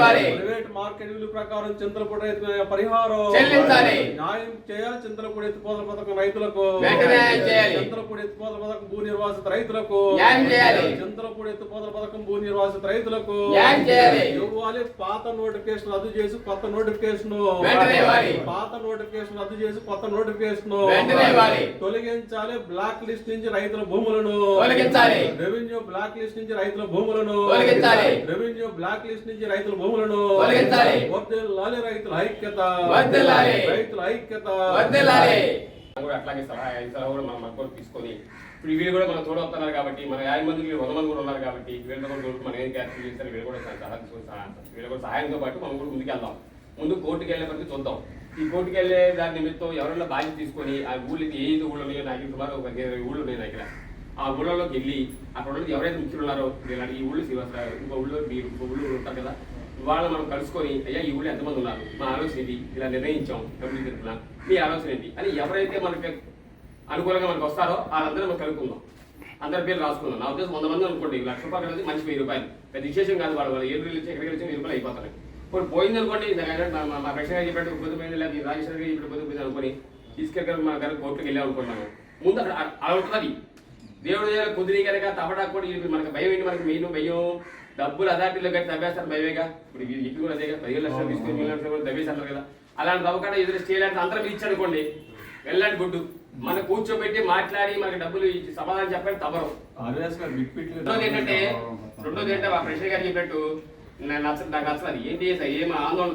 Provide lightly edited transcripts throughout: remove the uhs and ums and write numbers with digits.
Private market విలువ ప్రకారం చింతలపూడి రైతు పరిహారం న్యాయం చేయాలి. చింతలపూడి ఎత్తిపోతల పథకం రైతులకు, చింతలపూడి ఎత్తిపోతల పథకం భూ నిర్వాసిత రైతులకు, చింతలపూడి ఎత్తిపోతల పథకం భూ నిర్వాసిత రైతులకు ఇవ్వాలి. పాత నోటిఫికేషన్ రద్దు చేసి కొత్త నోటిఫికేషన్, పాత నోటిఫికేషన్ రద్దు చేసి కొత్త నోటిఫికేషన్ తొలగించాలి. బ్లాక్ లిస్ట్ నుంచి రైతుల భూములను తొలగించాలి. రెవెన్యూ బ్లాక్ లిస్ట్ నుంచి రైతుల భూములను తొలగించాలి. రెవెన్యూ బ్లాక్ లిస్ట్ నుంచి రైతుల భూములను తొలగించాలి. వర్ధిల్లాలి రైతుల ఐక్యత, వర్ధిల్లాలి రైతుల ఐక్యత, వర్ధిల్లాలి. అట్లాగే సలహా కూడా మనం తీసుకొని ఇప్పుడు వీళ్ళు కూడా మనం తోడవుతున్నారు కాబట్టి మన 50 మందికి 100 మంది కూడా ఉన్నారు కాబట్టి వీళ్ళతో కూడా మనం ఏం క్యాన్సిల్ చేస్తారు వీళ్ళు కూడా వీళ్ళ కూడా సహాయంతో పాటు మనం కూడా ముందుకెళ్దాం. ముందు కోర్టుకు వెళ్ళే వరకు చూద్దాం. ఈ కోర్టుకు వెళ్ళే దాని నిమిత్తం ఎవరైనా బాధ్యత తీసుకొని ఆ ఊళ్ళకి ఏ ఊళ్ళో ఉన్నాయో నాకు సుమారు ఒక 20 ఊళ్ళు ఉన్నాయి దగ్గర. ఆ ఊళ్ళలోకి వెళ్ళి అక్కడ ఉన్న ఎవరైతే ముఖ్యులు ఉన్నారో ఈ ఊళ్ళు ఇంకో ఊళ్ళో మీరు ఊళ్ళు ఉంటారు కదా, వాళ్ళు మనం కలుసుకొని అయ్యా ఈ ఊళ్ళో ఎంతమంది ఉన్నారు, మా ఆలోచన ఏంటి, ఇలా నిర్ణయించాం కమిటీ తరఫున, మీ ఆలోచన ఏంటి అని ఎవరైతే మనకి అనుకూలంగా మనకు వస్తారో వాళ్ళందరూ మనం కలుపుకుందాం. అందరి పేరు రాసుకుందాం. నా ఉద్దేశం 100 మంది అనుకోండి, ₹1,00,000 కలిసి మనిషి ₹1000 పెద్ద విశేషం కాదు. వాళ్ళు ఏడు వెళ్ళి ఎక్కడికి వెళ్ళి ₹1000 అయిపోతాయి. ఇప్పుడు పోయింది అనుకోండి, మా రక్షణ చెప్పినట్టు పొద్దుపోయింది లేదా మీ రాజేశ్వర గారు చెప్పినట్టు పొద్దుపోయింది అనుకోని తీసుకెళ్ళి మన గారు కోర్టుకు వెళ్ళాం అనుకుంటున్నాను. ముందు అక్కడ అలా ఉంటుంది. దేవుడు దగ్గర కుదిరి కనుక తపడా కూడా మనకు భయం ఏంటి, మనకి మెయిన్ భయం డబ్బులు అథారిటీలో కట్టి తవ్వేస్తారు భయమేగా. ఇప్పుడు ఇప్పుడు కూడా అదేగా 15 లక్షలు తీసుకొని 1,000 లక్షలు కూడా తవ్వేసారు కదా. అలాంటి తవ్వకుండా ఎదురు చేయడానికి అందరం ఇచ్చారు అనుకోండి, వెళ్ళండి గుడ్డు మనం కూర్చోబెట్టి మాట్లాడి మనకి డబ్బులు సమాధానం చెప్పండి తవరం. రెండోది ఏంటంటే మా ప్రెసిడెంట్ గారు చెప్పినట్టు నాకు నచ్చదు. ఏంటి ఏం ఆందోళన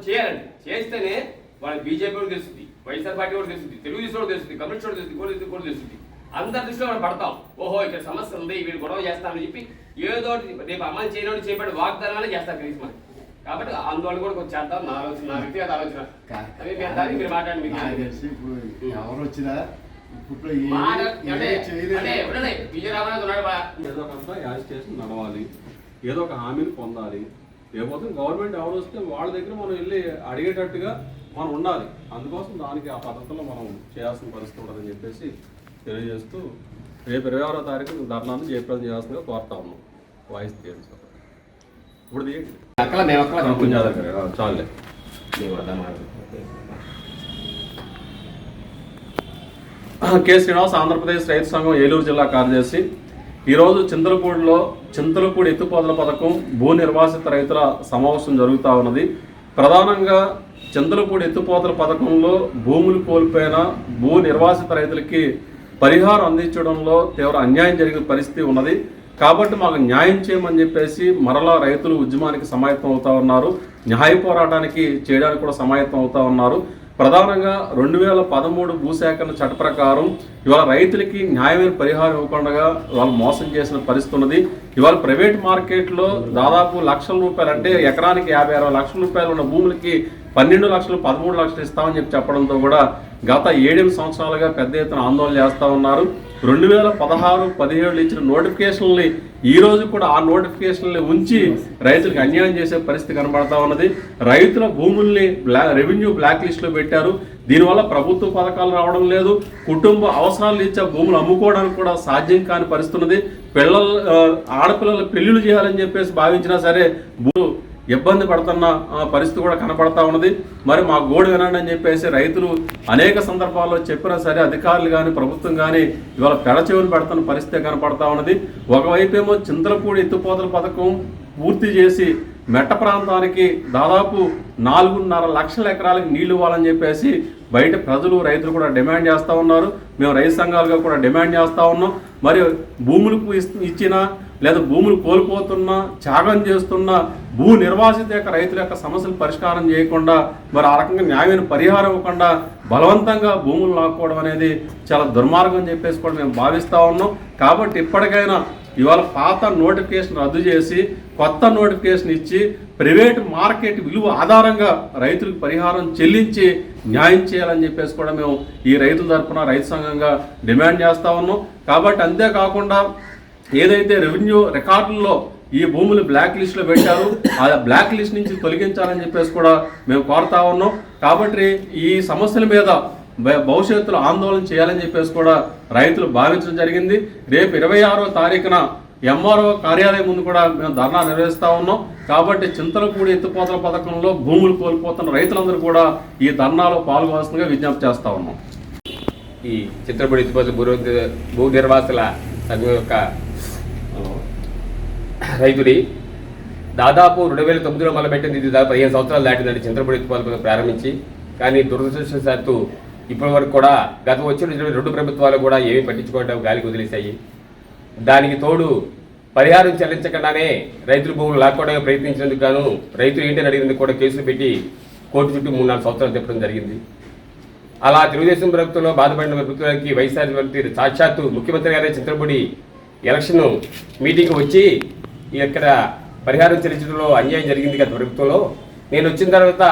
చేయాలండి. చేస్తేనే వాళ్ళ బీజేపీ కూడా తెలుస్తుంది, వైఎస్ఆర్ పార్టీ కూడా తెలుస్తుంది, తెలుగుదేశం కూడా తెలుస్తుంది, కమ్యూనిస్ట్ కూడా తెలుస్తుంది, కూడా తెలుస్తుంది. అందరి దృష్టిలో మనం పడతాం. ఓహో ఇక్కడ సమస్య ఉంది, వీళ్ళు గొడవ చేస్తామని చెప్పి ఏదో రేపు అమలు చేయడం చేపట్టి వాగ్దానాలు చేస్తారు కలిసి మనకి. కాబట్టి ఆందోళన కూడా కొంచెం చేద్దాం. నా ఆలోచన, నా వ్యక్తిగత ఆలోచన. దానికి మీరు మాట్లాడండి. ఎవరు వచ్చినా నడవాలి, ఏదో ఒక హామీని పొందాలి. లేకపోతే గవర్నమెంట్ ఎవరు వస్తే వాళ్ళ దగ్గర మనం వెళ్ళి అడిగేటట్టుగా మనం ఉండాలి. అందుకోసం దానికి ఆ పద్ధతిలో మనం చేయాల్సిన పరిస్థితి ఉంటుందని చెప్పేసి తెలియజేస్తూ రేపు 26వ తారీఖు ధర్నాన్ని జయప్రదం చేయాల్సిందిగా కోరుతా ఉన్నాం. వాయిస్ తీయండి సార్. ఇప్పుడు చాలే. కె శ్రీనివాస్, ఆంధ్రప్రదేశ్ రైతు సంఘం ఏలూరు జిల్లా కార్యదర్శి. ఈరోజు చింతలపూడి ఎత్తిపోతల పథకం భూ నిర్వాసిత రైతుల సమావేశం జరుగుతూ ఉన్నది. ప్రధానంగా చింతలపూడి ఎత్తిపోతల పథకంలో భూములు కోల్పోయిన భూ నిర్వాసిత రైతులకి పరిహారం అందించడంలో తీవ్ర అన్యాయం జరిగిన పరిస్థితి ఉన్నది. కాబట్టి మాకు న్యాయం చేయమని చెప్పేసి మరలా రైతులు ఉద్యమానికి సమాయత్తం అవుతా ఉన్నారు. న్యాయ పోరాటానికి చేయడానికి కూడా సమాయత్తం అవుతా ఉన్నారు. ప్రధానంగా 2013 భూసేకరణ చట్ట ప్రకారం ఇవాళ రైతులకి న్యాయమైన పరిహారం ఇవ్వకుండా వాళ్ళు మోసం చేసిన పరిస్థితి ఉన్నది. ఇవాళ ప్రైవేట్ మార్కెట్లో దాదాపు ₹1,00,000 అంటే ఎకరానికి 50-60 లక్షల రూపాయలు ఉన్న భూములకి 12 లక్షలు 13 లక్షలు ఇస్తామని చెప్పడంతో కూడా గత 7 సంవత్సరాలుగా పెద్ద ఎత్తున ఆందోళన చేస్తూ ఉన్నారు. 2016-17 ఇచ్చిన నోటిఫికేషన్లని ఈ రోజు కూడా ఆ నోటిఫికేషన్లు ఉంచి రైతులకు అన్యాయం చేసే పరిస్థితి కనబడతా ఉన్నది. రైతుల భూముల్ని రెవెన్యూ బ్లాక్ లిస్ట్లో పెట్టారు. దీనివల్ల ప్రభుత్వ పథకాలు రావడం లేదు. కుటుంబ అవసరాలు ఇచ్చే భూములు అమ్ముకోవడానికి కూడా సాధ్యం కాని పరిస్థితి ఉన్నది. ఆడపిల్లలు పెళ్లిళ్ళు చేయాలని చెప్పేసి భావించినా సరే ఇబ్బంది పడుతున్న పరిస్థితి కూడా కనపడతా ఉన్నది. మరి మా గోడు వినండి అని చెప్పేసి రైతులు అనేక సందర్భాల్లో చెప్పినా సరే అధికారులు కానీ ప్రభుత్వం కానీ ఇవాళ పెడచెవిని పెడుతున్న పరిస్థితి కనపడతా ఉన్నది. ఒకవైపు ఏమో చింతలపూడి ఎత్తిపోతల పథకం పూర్తి చేసి మెట్ట ప్రాంతానికి దాదాపు 4.5 లక్షల ఎకరాలకు నీళ్లు ఇవ్వాలని చెప్పేసి బయట ప్రజలు రైతులు కూడా డిమాండ్ చేస్తూ ఉన్నారు. మేము రైతు సంఘాలుగా కూడా డిమాండ్ చేస్తూ ఉన్నాం. మరి భూములకు ఇచ్చిన లేదా భూములు కోల్పోతున్నా త్యాగం చేస్తున్న భూ నిర్వాసిత యొక్క రైతుల యొక్క సమస్యలు పరిష్కారం చేయకుండా మరి ఆ రకంగా న్యాయమైన పరిహారం ఇవ్వకుండా బలవంతంగా భూములు లాక్కోవడం అనేది చాలా దుర్మార్గం అని చెప్పేసి కూడా మేము భావిస్తూ ఉన్నాం. కాబట్టి ఇప్పటికైనా ఇవాళ పాత నోటిఫికేషన్ రద్దు చేసి కొత్త నోటిఫికేషన్ ఇచ్చి ప్రైవేట్ మార్కెట్ విలువ ఆధారంగా రైతులకు పరిహారం చెల్లించి న్యాయం చేయాలని చెప్పేసి కూడా మేము ఈ రైతుల తరఫున రైతు సంఘంగా డిమాండ్ చేస్తూ ఉన్నాం. కాబట్టి అంతేకాకుండా ఏదైతే రెవెన్యూ రికార్డుల్లో ఈ భూములు బ్లాక్ లిస్ట్లో పెట్టారు ఆ బ్లాక్ లిస్ట్ నుంచి తొలగించాలని చెప్పేసి కూడా మేము కోరుతా ఉన్నాం. కాబట్టి ఈ సమస్యల మీద భవిష్యత్తులో ఆందోళన చేయాలని చెప్పేసి కూడా రైతులు భావించడం జరిగింది. రేపు 26వ తారీఖున ఎంఆర్ఓ కార్యాలయం ముందు కూడా మేము ధర్నా నిర్వహిస్తూ ఉన్నాం. కాబట్టి చింతలపూడి ఎత్తిపోతల పథకంలో భూములు కోల్పోతున్న రైతులందరూ కూడా ఈ ధర్నాలో పాల్గొవాల్సిందిగా విజ్ఞప్తి చేస్తూ ఉన్నాం. ఈ చింతలపూడి ఎత్తిపోతల భూ నిర్వాసుల సంఘం యొక్క రైతుడి దాదాపు 2009లో మొదలుపెట్టింది. ఇది దాదాపు 15 సంవత్సరాలు దాటిందండి చింతలపూడి ఎత్తిపోతల ప్రారంభించి. కానీ దురదృష్టవశాత్తు ఇప్పటి వరకు కూడా గత వచ్చిన 2 ప్రభుత్వాలు కూడా ఏమీ పట్టించుకోవడం గాలికి వదిలేశాయి. దానికి తోడు పరిహారం చెల్లించకుండానే రైతుల భూములు లాక్కోవడానికి ప్రయత్నించినందుకు గాను రైతులు ఏంటని అడిగినందుకు కూడా కేసులు పెట్టి కోర్టు చుట్టూ 3-4 సంవత్సరాలు తిప్పడం జరిగింది. అలా తెలుగుదేశం ప్రభుత్వంలో బాధపడిన ప్రభుత్వానికి వైఎస్ఆర్ సాక్షాత్తు ముఖ్యమంత్రి గారే చింతలపూడి ఎలక్షన్ మీటింగ్కి వచ్చి ఇక్కడ పరిహారం చెల్లించడంలో అన్యాయం జరిగింది గత ప్రభుత్వంలో, నేను వచ్చిన తర్వాత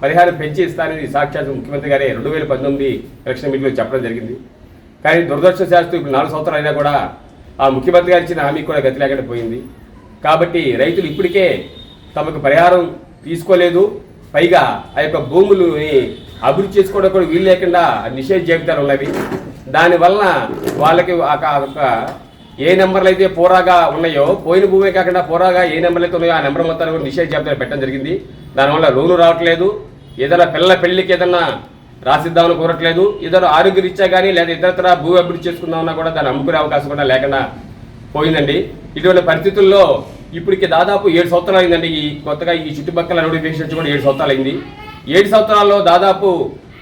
పరిహారం పెంచి ఇస్తానని సాక్షాత్ ముఖ్యమంత్రి గారే 2019 ఎలక్షన్ మీటింగ్లో చెప్పడం జరిగింది. కానీ దురదృష్టవశాత్తు ఇప్పుడు 4 సంవత్సరాలు అయినా కూడా ఆ ముఖ్యమంత్రి గారు ఇచ్చిన హామీ కూడా గతి లేకుండా పోయింది. కాబట్టి రైతులు ఇప్పటికే తమకు పరిహారం తీసుకోలేదు, పైగా ఆ యొక్క భూములని అభివృద్ధి చేసుకోవడం కూడా వీలు లేకుండా నిషేధ జాబితాలు ఉన్నవి. దానివల్ల వాళ్ళకి ఏ నెంబర్లు అయితే పోరాగా ఉన్నాయో, పోయిన భూమే కాకుండా పోరాగా ఏ నెంబర్లు అయితే ఉన్నాయో ఆ నెంబర్ మొత్తాన్ని కూడా నిషేధ జాబితాలు పెట్టడం జరిగింది. దానివల్ల లోను రావట్లేదు, ఏదైనా పిల్లల పెళ్లికి ఏదన్నా రాసిద్దామని కోరట్లేదు, ఏదైనా ఆరోగ్యరీత్యా కానీ లేదా ఇతరత్ర భూ అభివృద్ధి చేసుకుందామన్నా కూడా దాన్ని అమ్ముకునే అవకాశం కూడా లేకుండా పోయిందండి. ఇటువంటి పరిస్థితుల్లో ఇప్పటికి దాదాపు 7 సంవత్సరాలు అయిందండి. ఈ కొత్తగా ఈ చుట్టుపక్కల నోటిఫికేషన్ కూడా 7 సంవత్సరాలు అయింది. 7 సంవత్సరాల్లో దాదాపు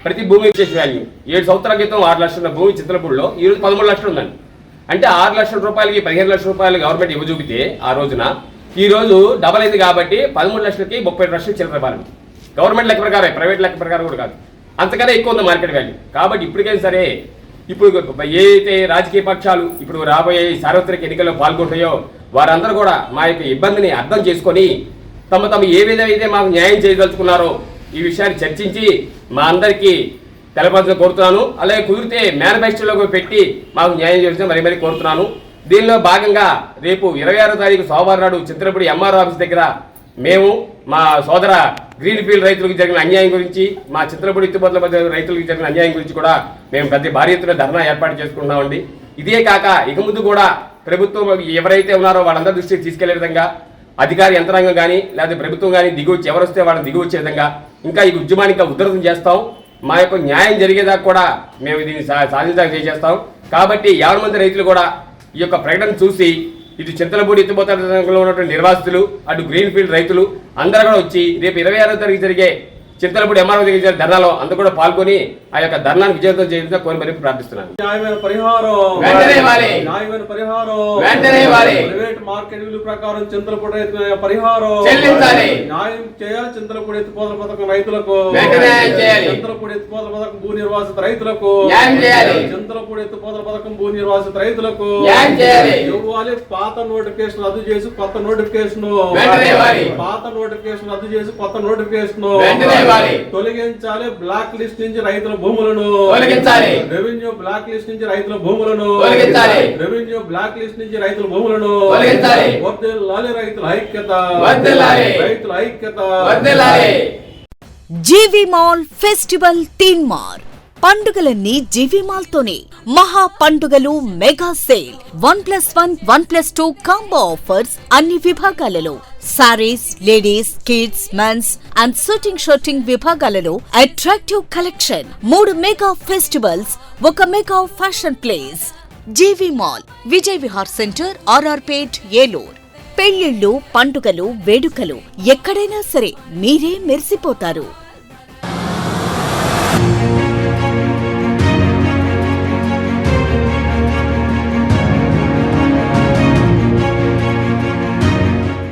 ప్రతి భూమి చేసే వాల్యూ 7 సంవత్సరాల క్రితం 6 లక్షల భూమి చింతలపూడిలో ఈరోజు 13 లక్షలు ఉందండి. అంటే 6 లక్షల రూపాయలకి 15 లక్షల రూపాయలు గవర్నమెంట్ ఇవ్వజూపితే ఆ రోజున ఈ రోజు డబల్ అయింది కాబట్టి 13 లక్షలకి 30 లక్షలు చిల్లర రూపాయలు గవర్నమెంట్ లెక్క ప్రకారం, ప్రైవేట్ లెక్క ప్రకారం కూడా కాదు, అంతకన్నా ఎక్కువ ఉంది మార్కెట్ వాల్యూ. కాబట్టి ఇప్పటికైనా సరే ఇప్పుడు ఏదైతే రాజకీయ పక్షాలు ఇప్పుడు రాబోయే సార్వత్రిక ఎన్నికల్లో పాల్గొంటాయో వారందరూ కూడా మా యొక్క ఇబ్బందిని అర్థం చేసుకొని తమ ఏ విధమైతే మాకు న్యాయం చేయదలుచుకున్నారో ఈ విషయాన్ని చర్చించి మా అందరికీ తెలపాల్సిన కోరుతున్నాను. అలాగే కుదిరితే మేనిఫెస్టోలో పెట్టి మాకు న్యాయం చేయాల్సిన మరీ కోరుతున్నాను. దీనిలో భాగంగా రేపు 26వ తారీఖు సోమవారం నాడు చింతలపూడి ఎంఆర్ఓ ఆఫీస్ దగ్గర మేము మా సోదర గ్రీన్ ఫీల్డ్ రైతులకు జరిగిన అన్యాయం గురించి, మా చింతలపూడి ఎత్తిపోతల రైతులకు జరిగిన అన్యాయం గురించి కూడా మేము పెద్ద భారీ ఎత్తున ధర్నా ఏర్పాటు చేసుకుంటున్నామండి. ఇదే కాక ఇక ముందు కూడా ప్రభుత్వం ఎవరైతే ఉన్నారో వాళ్ళందరి దృష్టికి తీసుకెళ్లే విధంగా అధికార యంత్రాంగం కానీ లేదా ప్రభుత్వం కానీ దిగువచ్చి ఎవరొస్తే వాళ్ళని దిగువచ్చే విధంగా ఇంకా ఈ ఉద్యమాన్ని ఇంకా ఉధృతం చేస్తాం. మా యొక్క న్యాయం జరిగేదాకా కూడా మేము దీన్ని సాధించడానికి చేస్తాం. కాబట్టి 50 మంది రైతులు కూడా ఈ యొక్క ప్రకటన చూసి ఇటు చింతలపూడి ఎత్తిపోతల ఉన్నటువంటి నిర్వాసితులు, అటు గ్రీన్ ఫీల్డ్ రైతులు అందరూ కూడా వచ్చి రేపు 26వ తారీఖు జరిగే చింతలపూడి ఎంఆర్ఓ దగ్గర ధర్నాలో అందరూ కూడా పాల్గొని ఆ యొక్క ధర్నాన్ని విజయవంతం చేయాలని కోరి మరీ ప్రార్థిస్తున్నాను. న్యాయమైన పరిహారం వెంటనే ఇవ్వాలి. న్యాయమైన పరిహారం వెంటనే ఇవ్వాలి. ప్రైవేట్ మార్కెట్ విలువ ప్రకారం చింతలపూడి పరిహారం చెల్లించాలి. న్యాయం చేయాలి. చింతలపూడి ఎత్తిపోతల పథకం రైతులకు వెంటనే చేయాలి. చింతలపూడి ఎత్తిపోతల పథకం భూ నిర్వాసిత రైతులకు న్యాయం చేయాలి. చింతలపూడి ఎత్తిపోతల పథకం భూ నిర్వాసిత రైతులకు న్యాయం చేయాలి. ఇవ్వాలి. పాత నోటిఫికేషన్ రద్దు చేసి కొత్త నోటిఫికేషన్, వెంటనే ఇవ్వాలి. పాత నోటిఫికేషన్ రద్దు చేసి కొత్త నోటిఫికేషన్ వెంటనే ఇవ్వాలి. తొలగించాలి. బ్లాక్ లిస్ట్ నుంచి రైతుల భూములను తొలగించాలి. రెవెన్యూ బ్లాక్ లిస్ట్ నుంచి రైతుల భూములను తొలగించాలి. రెవెన్యూ బ్లాక్ లిస్ట్ నుంచి రైతుల భూములను తొలగించాలి. వర్ధిల్లాలి. రైతుల ఐక్యత వర్ధిల్లాలి. రైతుల ఐక్యత వర్ధిల్లాలి. జీవి మాల్ ఫెస్టివల్ తీన్ మార్ పండుగలన్నీ జీవి మాల్ తోనే. మహా పండుగలు మెగా సేల్ 1+1 1+2 కాంబో ఆఫర్స్ అన్ని విభాగాలలో. Saris, ladies, kids, mens and suiting విభాగాలలో attractive collection. 3 mega festivals, 1 mega fashion place. GV mall, Vijay Vihar centre, RR Pet, Eluru. పెళ్లిళ్లు, పండుగలు, వేడుకలు ఎక్కడైనా సరే మీరే మెరిసిపోతారు.